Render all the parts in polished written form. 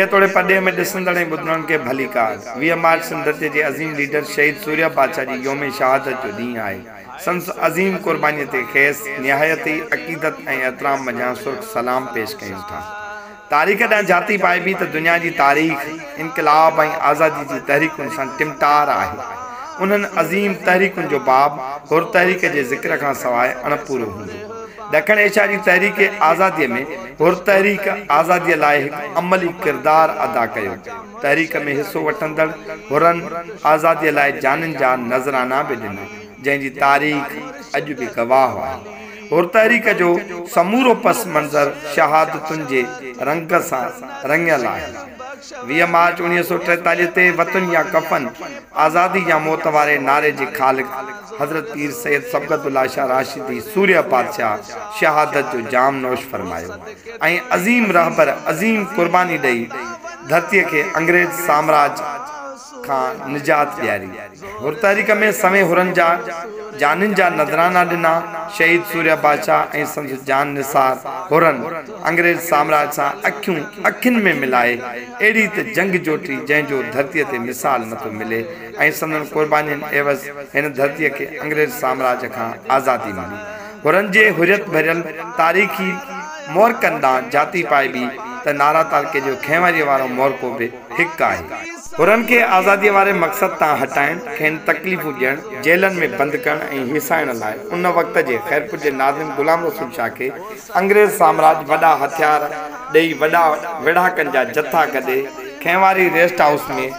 थोड़े पड़े में ॾिसंदड़ ॿुधण के भली कार 20 मार्च सिंध जे अज़ीम लीडर शहीद सूर्या बादशाह जी योम शहादत जो ॾींहुं आहे। संस अज़ीम कुर्बानी ते खेस निहायत ही अक़ीदत ऐं एहतराम मझां सुर्ख सलाम पेश कयूं था। तारीख़ ॾांहुं जाती पाए बि त दुनिया जी तारीख़ इनकलाब ऐं आज़ादी जी तहरीकुनि सां टिमटार आहे। उन्हनि अज़ीम तहरीकुनि जो बाब हुर तहरीक जे ज़िक्र खां सवाइ अणपूरो हूंदो। ॾखण एशिया जी तहरीक आज़ादीअ में हुर तहरीक आज़ादीअ लाइ हिकु अमली किरदार अदा कयो। तहरीक में हिस्सो वठंदड़ हुरनि आज़ादीअ लाइ जाननि जा नज़राना बि ॾिना, जंहिंजी तारीख़ अॼु बि गवाह आहे। हुर तहरीक जो समूरो पस मंज़र शहादतुनि जे रंग सां रंगियल आहे। 20 मार्च 1943 ते वतन या कफन आज़ादी या मौत वारे नारे जे ख़ालिक हज़रत पीर सैयद सबक़तुल्लाह शाह राशिदी सूर्या बादशाह शहादत जो जाम नोश फरमायो ऐं अज़ीम रहबर अज़ीम कुर्बानी ॾेई धरतीअ खे अंग्रेज साम्राज्य खां निजात ॾियारी। हुर तहरीक में सवें हुरनि जा जाननि जा नज़राना ॾिना। शहीद सूर्या बादशाह ऐं संदसि जान निसार हुरनि अंग्रेज साम्राज्य सां अखियुनि में मिलाए अहिड़ी त जंग जोटी जंहिंजो धरतीअ ते मिसाल नथो मिले ऐं संदनि कुर्बानियुनि एवज़ हिन धरतीअ खे अंग्रेज साम्राज्य खां आज़ादी मिली। हुरनि जे हुरियत भरियल तारीख़ी मोरकनि ॾांहुं जाती पाए बि त नारा तालके जो खैवारीअ वारो मोरको बि हिकु आहे। हुरनि खे आज़ादीअ वारे मक़सद तां हटाइण, खेनि तकलीफ़ूं ॾियणु, जेलनि में बंदि करणु ऐं हिसाइण लाइ उन वक़्त जे खैरपुर जे नाज़िम गुलाम रसूल शाह खे अंग्रेज साम्राज्य वॾा हथियार ॾेई वॾा विढ़ाकनि जा जथा गॾे खैवारी रेस्ट हाउस में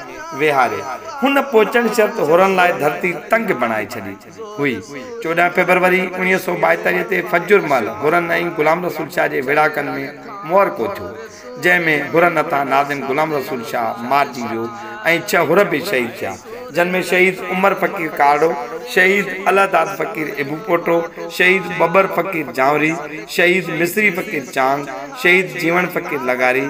वेहारे। हुन पहुचण शर्त हुरनि लाइ धरती तंग बणाए छॾी हुई। 14 फरवरी 1942 ते फजुर महिल हुरनि ऐं गुलाम रसूल शाह जे विढ़ाकनि में मोरको थियो, जंहिंमें हुरनि हथां नाज़िम गुलाम रसूल शाह मारिजी वियो ऐं 6 हुर बि शहीद थिया, जिन में शहीद उमर फ़कीर काड़ो, शहीद अलादाद फ़कीर इबू पोटो, शहीद बबर फ़कीर जावरी, शहीद मिस्री फ़कीर चांग, शहीद जीवन फ़कीर लगारी,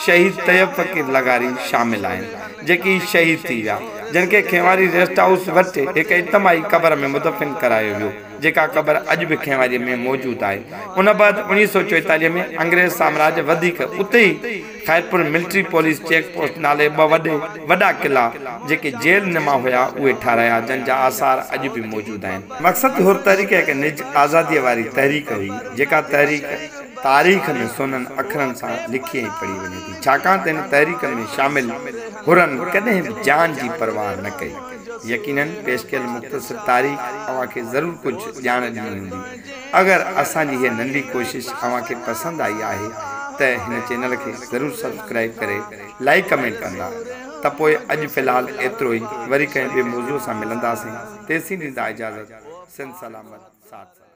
शहीद तैयब फ़कीर लगारी शामिल आहिनि, जेकी शहीद थी विया, जिन खे खेवारी रेस्ट हाउस वटि हिकु इज्तमाही क़बर में मुदफ़िन करायो वियो, जेका क़बर अॼु बि खेवारीअ में मौजूदु आहे। उन बैदि 1944 में अंग्रेज साम्राज्य वधीक उते ई Khairpur military police check post नाले 2 वॾा किला जेके जेल नमा हुआ उहे ठाहिराया, जिन जा आसार अॼु बि मौजूदु आहिनि। मक़सदु हुर तहरीक हिकु निज आज़ादीअ वारी तहरीक हुई, जेका तहरीक तारीख़ में सोननि अखरनि सां लिखी ऐं पढ़ी वञे थी, छाकाणि त हिन तहरीक में शामिल हुरनि कॾहिं बि जान जी परवाह न कई। यकीनन पेश कयल मुख़्तसिर तारीख़ अव्हांखे ज़रूरु कुझु ॼाण ॾिनी हूंदी। अगरि असांजी हीअ नंढी कोशिशि अव्हांखे पसंदि आई आहे त हिन चैनल खे ज़रूरु सब्सक्राइब करे लाइक कमेंट कंदा। त पोइ अॼु फ़िलहालु एतिरो ई, वरी कंहिं ॿिए मौज़ूअ सां मिलंदासीं। तेसीं ॾींदा इजाज़त। सिंध सलामत साथ।